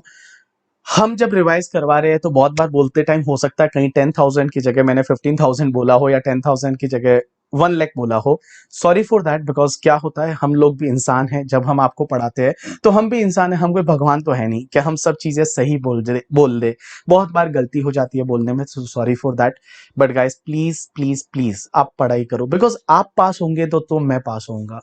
हम जब रिवाइज करवा रहे हैं तो बहुत बार बोलते टाइम हो सकता है कहीं 10,000 की जगह मैंने 15,000 बोला हो, या 10,000 की जगह 1 लाख बोला हो। सॉरी फॉर दैट, बिकॉज क्या होता है, हम लोग भी इंसान हैं, जब हम आपको पढ़ाते हैं तो हम भी इंसान हैं, हम कोई भगवान तो है नहीं कि हम सब चीजें सही बोल दे। बहुत बार गलती हो जाती है बोलने में, so sorry for that. But guys, please please please आप पढ़ाई करो, बिकॉज आप पास होंगे तो मैं पास होऊंगा।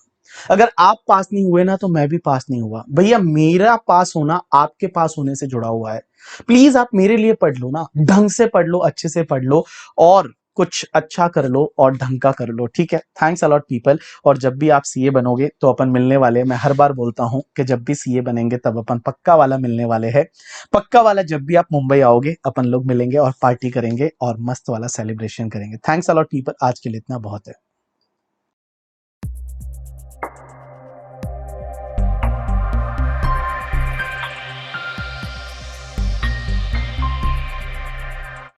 अगर आप पास नहीं हुए ना तो मैं भी पास नहीं हुआ भैया, मेरा पास होना आपके पास होने से जुड़ा हुआ है। प्लीज आप मेरे लिए पढ़ लो ना, ढंग से पढ़ लो, अच्छे से पढ़ लो, और कुछ अच्छा कर लो और ढंग का कर लो, ठीक है। Thanks a lot people. और जब भी आप सीए बनोगे तो अपन मिलने वाले हैं। मैं हर बार बोलता हूं कि जब भी सीए बनेंगे तब अपन पक्का वाला मिलने वाले हैं। पक्का वाला, जब भी आप मुंबई आओगे अपन लोग मिलेंगे और पार्टी करेंगे और मस्त वाला सेलिब्रेशन करेंगे। थैंक्स अलॉट पीपल, आज के लिए इतना बहुत है।